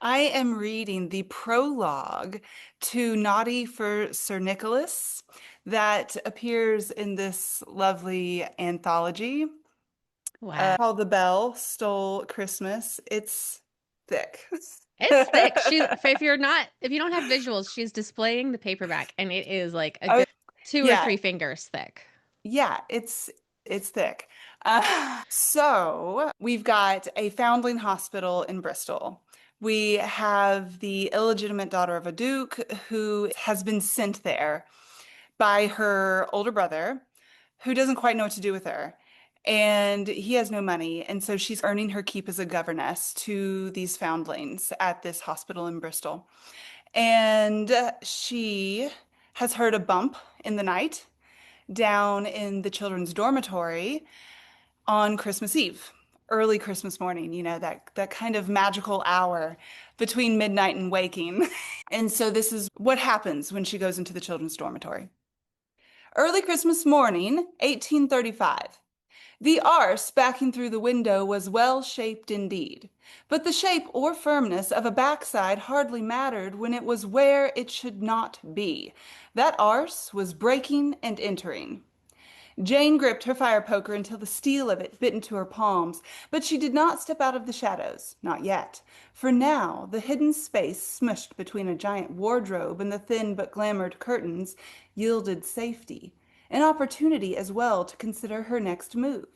I am reading the prologue to Naughty for Sir Nicholas that appears in this lovely anthology Wow. called The Bell Stole Christmas. It's thick. It's thick. If you don't have visuals, she's displaying the paperback and it is like a Oh, good two or yeah, three fingers thick. yeah, it's thick. So we've got a foundling hospital in Bristol. We have the illegitimate daughter of a duke who has been sent there by her older brother, who doesn't quite know what to do with her. And he has no money. And so she's earning her keep as a governess to these foundlings at this hospital in Bristol. And she has heard a bump in the night down in the children's dormitory on Christmas Eve, early Christmas morning, that kind of magical hour between midnight and waking. And so this is what happens when she goes into the children's dormitory. Early Christmas morning, 1835. The arse backing through the window was well shaped indeed, but the shape or firmness of a backside hardly mattered when it was where it should not be. That arse was breaking and entering. Jane gripped her fire poker until the steel of it bit into her palms, but she did not step out of the shadows, not yet. For now, the hidden space smushed between a giant wardrobe and the thin but glamoured curtains yielded safety, an opportunity as well to consider her next move.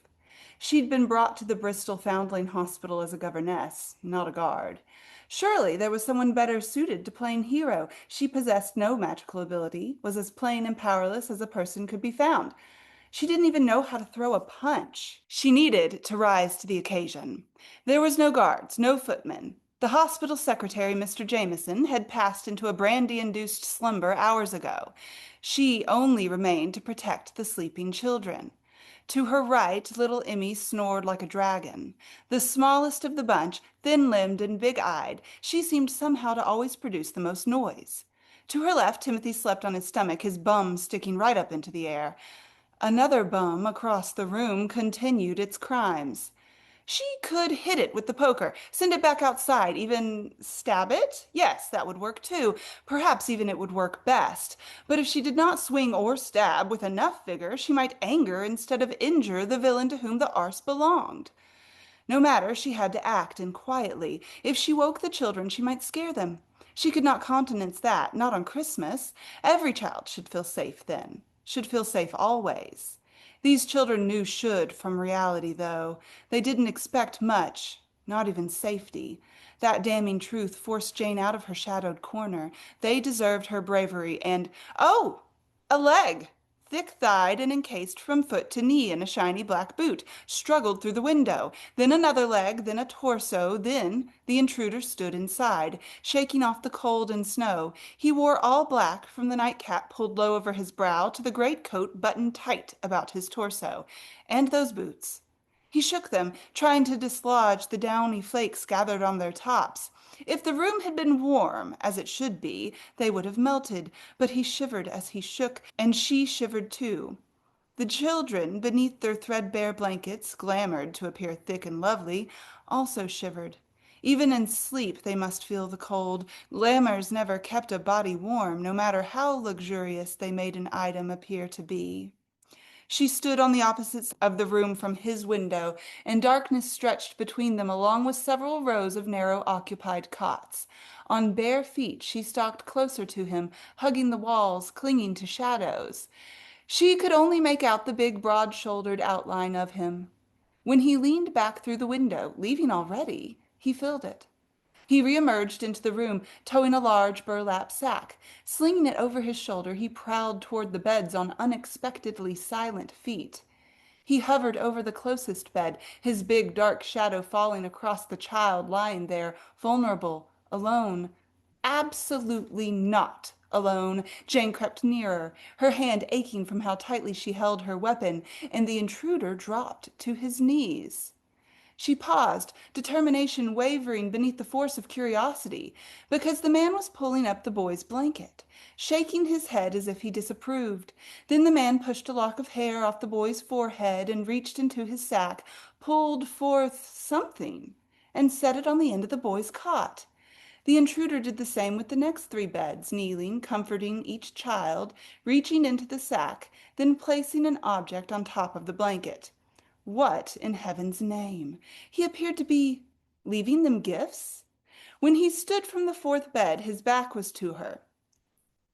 She'd been brought to the Bristol Foundling Hospital as a governess, not a guard. Surely there was someone better suited to playing hero. She possessed no magical ability, was as plain and powerless as a person could be found. She didn't even know how to throw a punch. She needed to rise to the occasion. There was no guards, no footmen. The hospital secretary, Mr. Jameson, had passed into a brandy-induced slumber hours ago. She only remained to protect the sleeping children. To her right, little Emmy snored like a dragon. The smallest of the bunch, thin-limbed and big-eyed, she seemed somehow to always produce the most noise. To her left, Timothy slept on his stomach, his bum sticking right up into the air. Another bum across the room continued its crimes. She could hit it with the poker, send it back outside, even stab it? Yes, that would work too. Perhaps even it would work best. But if she did not swing or stab with enough vigor, she might anger instead of injure the villain to whom the arse belonged. No matter, she had to act, and quietly. If she woke the children, she might scare them. She could not countenance that, not on Christmas. Every child should feel safe then, should feel safe always. These children knew should from reality, though. They didn't expect much, not even safety. That damning truth forced Jane out of her shadowed corner. They deserved her bravery, and, oh, a leg! Thick-thighed and encased from foot to knee in a shiny black boot, struggled through the window. Then another leg, then a torso, then the intruder stood inside, shaking off the cold and snow. He wore all black, from the nightcap pulled low over his brow to the great coat buttoned tight about his torso. And those boots. He shook them, trying to dislodge the downy flakes gathered on their tops. If the room had been warm, as it should be, they would have melted, but he shivered as he shook, and she shivered too. The children, beneath their threadbare blankets, glamoured to appear thick and lovely, also shivered. Even in sleep they must feel the cold. Glamours never kept a body warm, no matter how luxurious they made an item appear to be. She stood on the opposite side of the room from his window, and darkness stretched between them along with several rows of narrow occupied cots. On bare feet she stalked closer to him, hugging the walls, clinging to shadows. She could only make out the big, broad-shouldered outline of him. When he leaned back through the window, leaving already, he filled it. He reemerged into the room, towing a large burlap sack. Slinging it over his shoulder, he prowled toward the beds on unexpectedly silent feet. He hovered over the closest bed, his big dark shadow falling across the child lying there, vulnerable, alone. Absolutely not alone. Jane crept nearer, her hand aching from how tightly she held her weapon, and the intruder dropped to his knees. She paused, determination wavering beneath the force of curiosity, because the man was pulling up the boy's blanket, shaking his head as if he disapproved. Then the man pushed a lock of hair off the boy's forehead and reached into his sack, pulled forth something, and set it on the end of the boy's cot. The intruder did the same with the next three beds, kneeling, comforting each child, reaching into the sack, then placing an object on top of the blanket. What in heaven's name? He appeared to be leaving them gifts? When he stood from the fourth bed, his back was to her.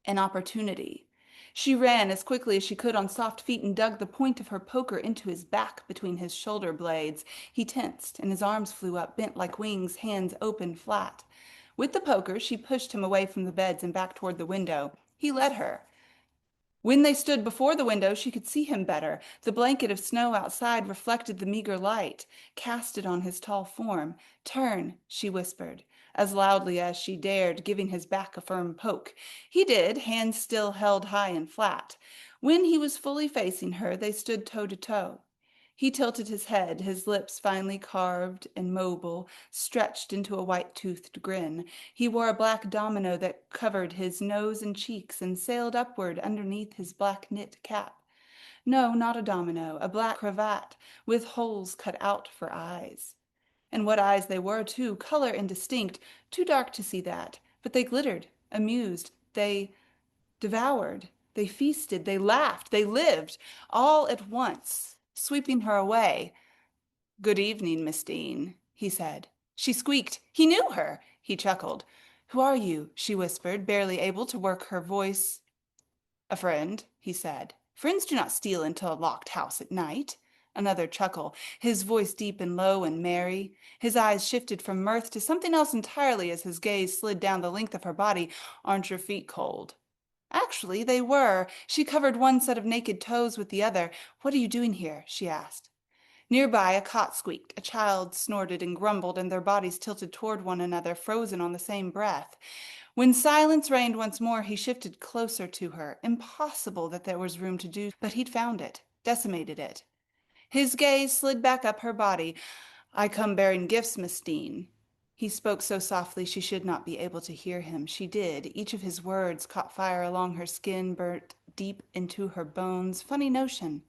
An opportunity. She ran as quickly as she could on soft feet and dug the point of her poker into his back between his shoulder blades. He tensed, and his arms flew up, bent like wings, hands open flat. With the poker, she pushed him away from the beds and back toward the window. He led her. When they stood before the window, she could see him better. The blanket of snow outside reflected the meager light, cast it on his tall form. Turn, she whispered, as loudly as she dared, giving his back a firm poke. He did, hands still held high and flat. When he was fully facing her, they stood toe to toe. He tilted his head, his lips finely carved and mobile, stretched into a white-toothed grin. He wore a black domino that covered his nose and cheeks and sailed upward underneath his black knit cap. No, not a domino, a black cravat with holes cut out for eyes. And what eyes they were, too, color indistinct, too dark to see that. But they glittered, amused, they devoured, they feasted, they laughed, they lived, all at once, sweeping her away. "Good evening, Miss Dean," he said. She squeaked. He knew her. He chuckled. "Who are you?" she whispered, barely able to work her voice. "A friend," he said. "Friends do not steal into a locked house at night." Another chuckle, his voice deep and low and merry. His eyes shifted from mirth to something else entirely as his gaze slid down the length of her body. "Aren't your feet cold?" Actually, they were. She covered one set of naked toes with the other. "What are you doing here?" she asked. Nearby, a cot squeaked, a child snorted and grumbled, and their bodies tilted toward one another, frozen on the same breath. When silence reigned once more, he shifted closer to her. Impossible that there was room to do, but he'd found it, decimated it. His gaze slid back up her body. "I come bearing gifts, Miss Dean." He spoke so softly she should not be able to hear him. She did. Each of his words caught fire along her skin, burnt deep into her bones. Funny notion.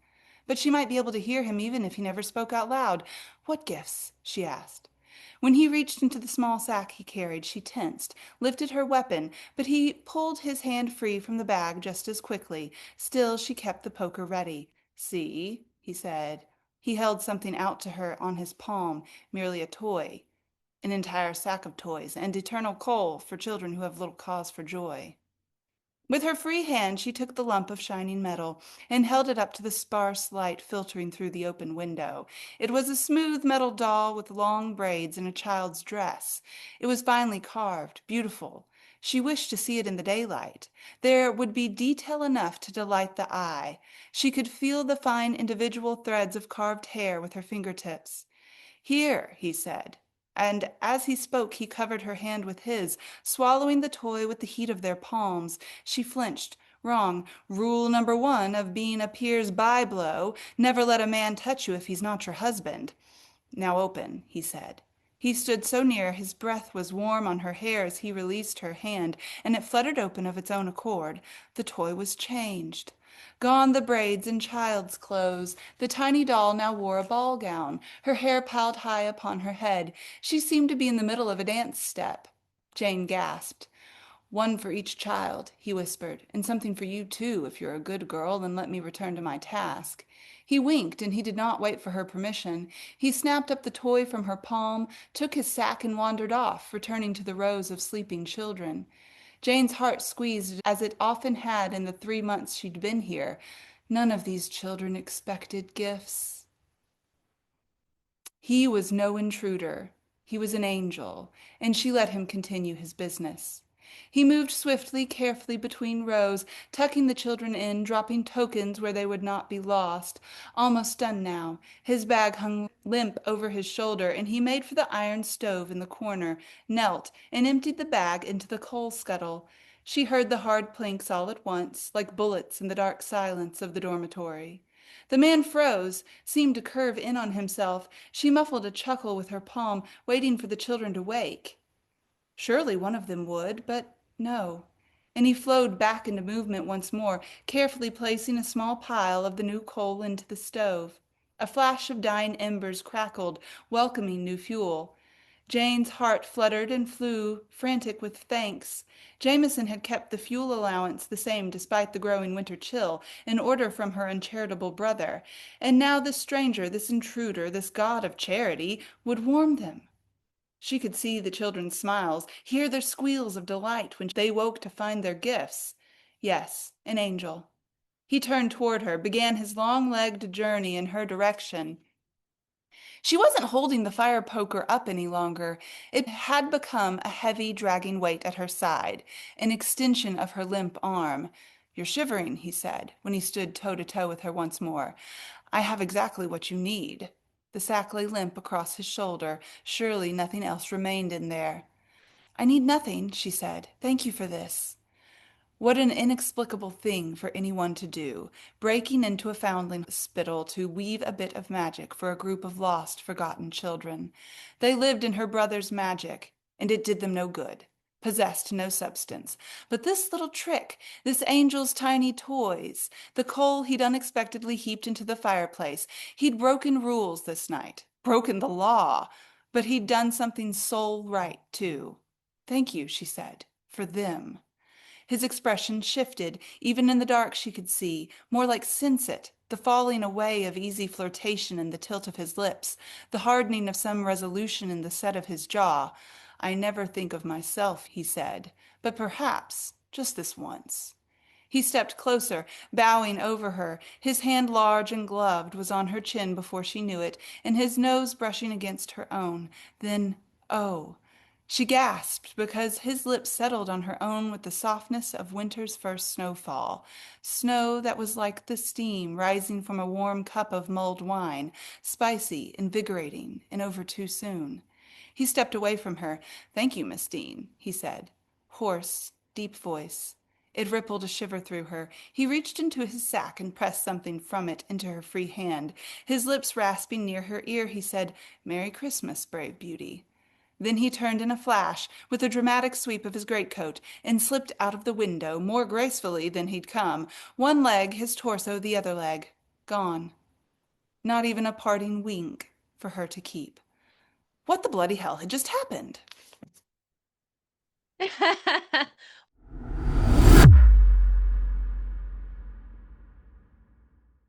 But she might be able to hear him even if he never spoke out loud. "What gifts?" she asked. When he reached into the small sack he carried, she tensed, lifted her weapon, but he pulled his hand free from the bag just as quickly. Still, she kept the poker ready. "See," he said. He held something out to her on his palm, merely a toy. An entire sack of toys, and eternal coal for children who have little cause for joy. With her free hand she took the lump of shining metal and held it up to the sparse light filtering through the open window. It was a smooth metal doll with long braids and a child's dress. It was finely carved, beautiful. She wished to see it in the daylight. There would be detail enough to delight the eye. She could feel the fine individual threads of carved hair with her fingertips. "Here," he said, and as he spoke he covered her hand with his, swallowing the toy with the heat of their palms. She flinched. "Wrong. Rule number 1 of being a peer's by-blow: never let a man touch you if he's not your husband." "Now open," he said. He stood so near his breath was warm on her hair as he released her hand, and it fluttered open of its own accord. The toy was changed. Gone the braids and child's clothes. The tiny doll now wore a ball gown, her hair piled high upon her head. She seemed to be in the middle of a dance step. Jane gasped. "One for each child," he whispered, "and something for you, too, if you're a good girl and let me return to my task." He winked, and he did not wait for her permission. He snapped up the toy from her palm, took his sack, and wandered off, returning to the rows of sleeping children. Jane's heart squeezed as it often had in the 3 months she'd been here. None of these children expected gifts. He was no intruder. He was an angel, and she let him continue his business. He moved swiftly, carefully between rows, tucking the children in, dropping tokens where they would not be lost. Almost done now. His bag hung limp over his shoulder, and he made for the iron stove in the corner, knelt, and emptied the bag into the coal scuttle. She heard the hard planks all at once, like bullets in the dark silence of the dormitory. The man froze, seemed to curve in on himself. She muffled a chuckle with her palm, waiting for the children to wake. Surely one of them would, but no. And he flowed back into movement once more, carefully placing a small pile of the new coal into the stove. A flash of dying embers crackled, welcoming new fuel. Jane's heart fluttered and flew, frantic with thanks. Jameson had kept the fuel allowance the same despite the growing winter chill, an order from her uncharitable brother, and now this stranger, this intruder, this god of charity, would warm them. She could see the children's smiles, hear their squeals of delight when they woke to find their gifts. Yes, an angel. He turned toward her, began his long-legged journey in her direction. She wasn't holding the fire poker up any longer. It had become a heavy, dragging weight at her side, an extension of her limp arm. "You're shivering," he said, when he stood toe to toe with her once more. "I have exactly what you need." The sack lay limp across his shoulder. Surely nothing else remained in there. "I need nothing," she said. "Thank you for this." What an inexplicable thing for anyone to do, breaking into a foundling hospital to weave a bit of magic for a group of lost, forgotten children. They lived in her brother's magic, and it did them no good, possessed no substance. But this little trick, this angel's tiny toys, the coal he'd unexpectedly heaped into the fireplace, he'd broken rules this night, broken the law, but he'd done something soul right, too. "Thank you," she said, "for them." His expression shifted. Even in the dark she could see, more like sense it, the falling away of easy flirtation in the tilt of his lips, the hardening of some resolution in the set of his jaw. "I never think of myself," he said, "but perhaps, just this once." He stepped closer, bowing over her. His hand, large and gloved, was on her chin before she knew it, and his nose brushing against her own. Then, oh! She gasped because his lips settled on her own with the softness of winter's first snowfall, snow that was like the steam rising from a warm cup of mulled wine, spicy, invigorating, and over too soon. He stepped away from her. "Thank you, Miss Dean," he said. Hoarse, deep voice. It rippled a shiver through her. He reached into his sack and pressed something from it into her free hand. His lips rasping near her ear, he said, "Merry Christmas, brave beauty." Then he turned in a flash, with a dramatic sweep of his greatcoat, and slipped out of the window, more gracefully than he'd come, one leg, his torso, the other leg. Gone. Not even a parting wink for her to keep. What the bloody hell had just happened?